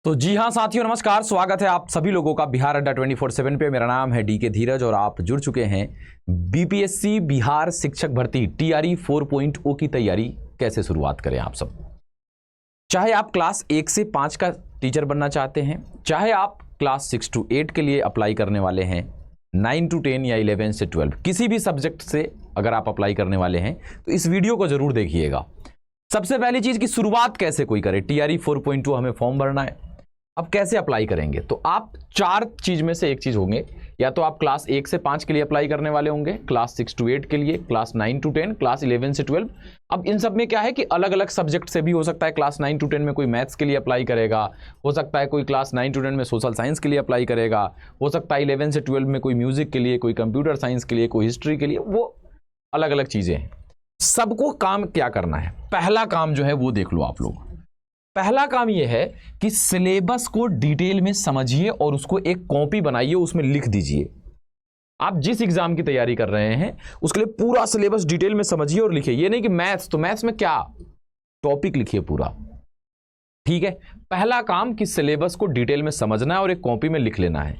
तो जी हाँ साथियों, नमस्कार। स्वागत है आप सभी लोगों का बिहार अड्डा 24/7 पे। मेरा नाम है डीके धीरज और आप जुड़ चुके हैं बीपीएससी बिहार शिक्षक भर्ती टीआरई 4.0 की तैयारी कैसे शुरुआत करें। आप सब, चाहे आप क्लास 1 से 5 का टीचर बनना चाहते हैं, चाहे आप क्लास 6 to 8 के लिए अप्लाई करने वाले हैं, 9 to 10 या 11 से 12 किसी भी सब्जेक्ट से अगर आप अप्लाई करने वाले हैं तो इस वीडियो को जरूर देखिएगा। सबसे पहली चीज की शुरुआत कैसे कोई करे, टीआरई 4.0 हमें फॉर्म भरना है। अब कैसे अप्लाई करेंगे, तो आप चार चीज में से एक चीज होंगे। या तो आप क्लास 1 से 5 के लिए अप्लाई करने वाले होंगे, क्लास 6 to 8 के लिए, क्लास 9 to 10, क्लास 11 से 12। अब इन सब में क्या है कि अलग अलग सब्जेक्ट से भी हो सकता है। क्लास 9 to 10 में कोई मैथ्स के लिए अप्लाई करेगा, हो सकता है कोई क्लास 9 to 10 में सोशल साइंस के लिए अप्लाई करेगा, हो सकता है 11 से 12 में कोई म्यूजिक के लिए, कोई कंप्यूटर साइंस के लिए, कोई हिस्ट्री के लिए। वो अलग अलग चीजें हैं। सबको काम क्या करना है, पहला काम जो है वो देख लो आप लोग। पहला काम यह है कि सिलेबस को डिटेल में समझिए और उसको एक कॉपी बनाइए, उसमें लिख दीजिए। आप जिस एग्जाम की तैयारी कर रहे हैं उसके लिए पूरा सिलेबस डिटेल में समझिए और लिखिए। ये नहीं कि मैथ्स, तो मैथ्स में क्या टॉपिक लिखिए पूरा, ठीक है। पहला काम कि सिलेबस को डिटेल में समझना है और एक कॉपी में लिख लेना है।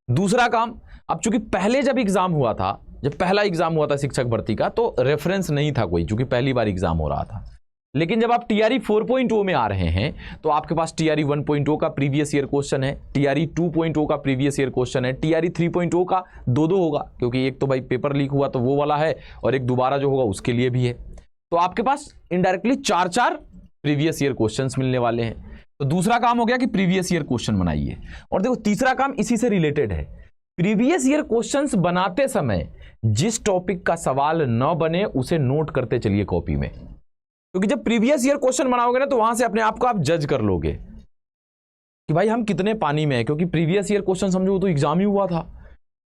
दूसरा काम, अब चूंकि पहले जब एग्जाम हुआ था, जब पहला एग्जाम हुआ था शिक्षक भर्ती का, तो रेफरेंस नहीं था कोई, चूंकि पहली बार एग्जाम हो रहा था। लेकिन जब आप टीआरई 4.0 में आ रहे हैं तो आपके पास टीआरई 1.0 का प्रीवियस ईयर क्वेश्चन है, टीआरई 2.0 का प्रीवियस ईयर क्वेश्चन है, टीआरई 3.0 का दो होगा, क्योंकि एक तो भाई पेपर लीक हुआ तो वो वाला है और एक दोबारा जो होगा उसके लिए भी है। तो आपके पास इनडायरेक्टली चार प्रीवियस ईयर क्वेश्चंस मिलने वाले हैं। तो दूसरा काम हो गया कि प्रीवियस ईयर क्वेश्चन बनाइए। और देखो तीसरा काम इसी से रिलेटेड है। प्रीवियस ईयर क्वेश्चंस बनाते समय जिस टॉपिक का सवाल न बने उसे नोट करते चलिए कॉपी में, क्योंकि जब प्रीवियस ईयर क्वेश्चन बनाओगे ना तो वहां से अपने आप को आप जज कर लोगे कि भाई हम कितने पानी में है। क्योंकि प्रीवियस ईयर क्वेश्चन समझो तो एग्जाम ही हुआ था।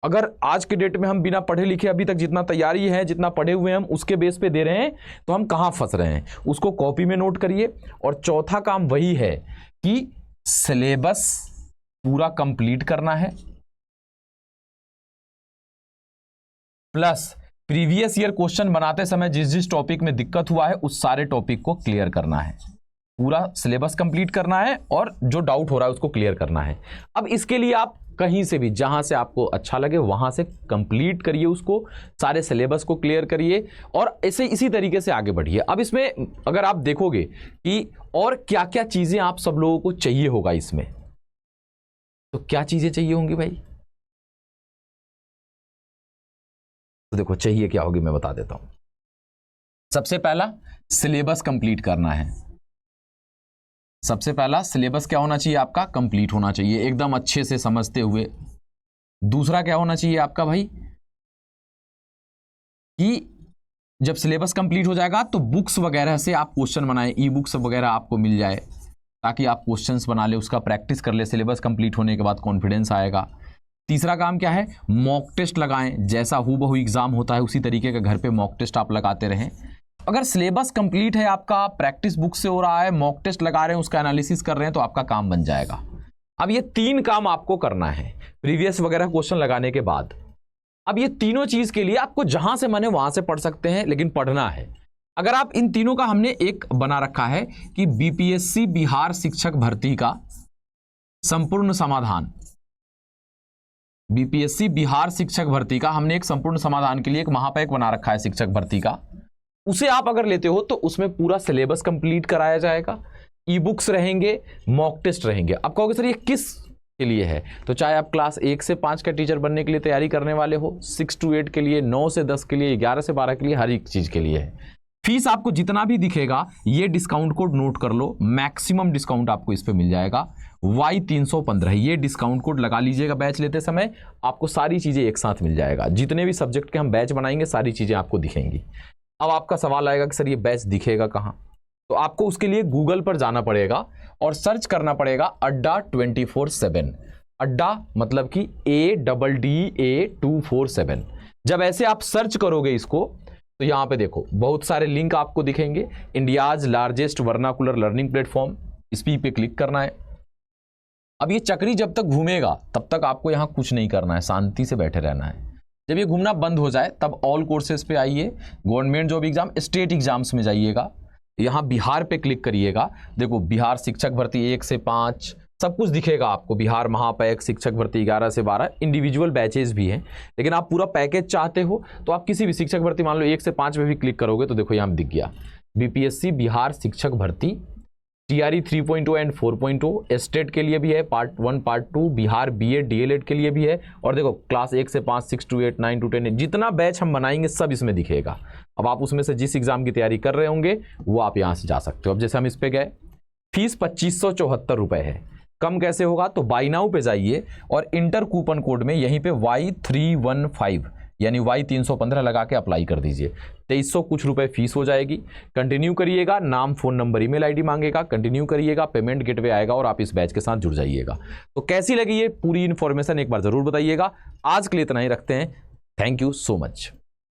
अगर आज के डेट में हम बिना पढ़े लिखे अभी तक जितना तैयारी है, जितना पढ़े हुए हम उसके बेस पे दे रहे हैं, तो हम कहां फंस रहे हैं, उसको कॉपी में नोट करिए। और चौथा काम वही है कि सिलेबस पूरा कंप्लीट करना है, प्लस प्रीवियस ईयर क्वेश्चन बनाते समय जिस जिस टॉपिक में दिक्कत हुआ है उस सारे टॉपिक को क्लियर करना है। पूरा सिलेबस कंप्लीट करना है और जो डाउट हो रहा है उसको क्लियर करना है। अब इसके लिए आप कहीं से भी, जहां से आपको अच्छा लगे वहां से कंप्लीट करिए, उसको सारे सिलेबस को क्लियर करिए और ऐसे इसी तरीके से आगे बढ़िए। अब इसमें अगर आप देखोगे कि और क्या क्या चीजें आप सब लोगों को चाहिए होगा इसमें, तो क्या चीजें चाहिए होंगी भाई, तो देखो चाहिए क्या होगी मैं बता देता हूं। सबसे पहला सिलेबस कंप्लीट करना है। सबसे पहला सिलेबस क्या होना चाहिए आपका, कंप्लीट होना चाहिए एकदम अच्छे से समझते हुए। दूसरा क्या होना चाहिए आपका भाई कि जब सिलेबस कंप्लीट हो जाएगा तो बुक्स वगैरह से आप क्वेश्चन बनाएं, ई बुक्स वगैरह आपको मिल जाए ताकि आप क्वेश्चंस बना ले, उसका प्रैक्टिस कर ले। सिलेबस कंप्लीट होने के बाद कॉन्फिडेंस आएगा। तीसरा काम क्या है, मॉक टेस्ट लगाएं। जैसा हूबहू एग्जाम होता है उसी तरीके का घर पे मॉक टेस्ट आप लगाते रहें। अगर सिलेबस कंप्लीट है आपका, प्रैक्टिस बुक से हो रहा है, मॉक टेस्ट लगा रहे हैं, उसका एनालिसिस कर रहे हैं, तो आपका काम बन जाएगा। अब ये तीन काम आपको करना है प्रीवियस वगैरह क्वेश्चन लगाने के बाद। अब ये तीनों चीज के लिए आपको जहां से मने वहां से पढ़ सकते हैं, लेकिन पढ़ना है। अगर आप इन तीनों का, हमने एक बना रखा है कि बीपीएससी बिहार शिक्षक भर्ती का संपूर्ण समाधान, बीपीएससी बिहार शिक्षक भर्ती का हमने एक संपूर्ण समाधान के लिए एक महापैक बना रखा है शिक्षक भर्ती का। उसे आप अगर लेते हो तो उसमें पूरा सिलेबस कंप्लीट कराया जाएगा, ई बुक्स रहेंगे, मॉक टेस्ट रहेंगे। आप कहोगे सर ये किस के लिए है, तो चाहे आप क्लास 1 से 5 का टीचर बनने के लिए तैयारी करने वाले हो, 6 to 8 के लिए, 9 से 10 के लिए, 11 से 12 के लिए, हर एक चीज के लिए है। फीस आपको जितना भी दिखेगा ये डिस्काउंट कोड नोट कर लो, मैक्सिमम डिस्काउंट आपको इस पे मिल जाएगा Y315। ये डिस्काउंट कोड लगा लीजिएगा बैच लेते समय, आपको सारी चीजें एक साथ मिल जाएगा। जितने भी सब्जेक्ट के हम बैच बनाएंगे सारी चीजें आपको दिखेंगी। अब आपका सवाल आएगा कि सर ये बैच दिखेगा कहाँ, तो आपको उसके लिए गूगल पर जाना पड़ेगा और सर्च करना पड़ेगा अड्डा 24/7। अड्डा मतलब कि ADDA247। जब ऐसे आप सर्च करोगे इसको तो यहां पे देखो बहुत सारे लिंक आपको दिखेंगे। India's largest vernacular learning platform, इस पे क्लिक करना है। अब ये चक्री जब तक घूमेगा तब तक आपको यहां कुछ नहीं करना है, शांति से बैठे रहना है। जब ये घूमना बंद हो जाए तब ऑल कोर्सेज पे आइए, government job exam, state exams में जाइएगा, यहां बिहार पे क्लिक करिएगा। देखो बिहार शिक्षक भर्ती 1 से 5, सब कुछ दिखेगा आपको। बिहार महापैक शिक्षक भर्ती 11 से 12, इंडिविजुअल बैचेज भी हैं, लेकिन आप पूरा पैकेज चाहते हो तो आप किसी भी शिक्षक भर्ती मान लो 1 से 5 में भी क्लिक करोगे तो देखो यहाँ दिख गया बीपीएससी बिहार शिक्षक भर्ती टीआरई 3.0 एंड 4.0, स्टेट के लिए भी है, part 1 part 2, Bihar BEd DElEd के लिए भी है, और देखो क्लास 1 से 5, 6 to 8, 9 to 10 जितना बैच हम बनाएंगे सब इसमें दिखेगा। अब आप उसमें से जिस एग्जाम की तैयारी कर रहे होंगे वो आप यहाँ से जा सकते हो। अब जैसे हम इस पे गए, फीस 2574 रुपये है, कम कैसे होगा? तो बाई नाउ पे जाइए और इंटर कूपन कोड में यहीं पे Y315 यानी Y315 लगा के अप्लाई कर दीजिए। 2300 कुछ रुपए फीस हो जाएगी। कंटिन्यू करिएगा, नाम, फोन नंबर, ईमेल आईडी मांगेगा, कंटिन्यू करिएगा, पेमेंट गेटवे आएगा और आप इस बैच के साथ जुड़ जाइएगा। तो कैसी लगी ये पूरी इन्फॉर्मेशन एक बार जरूर बताइएगा। आज के लिए इतना ही रखते हैं। Thank you so much.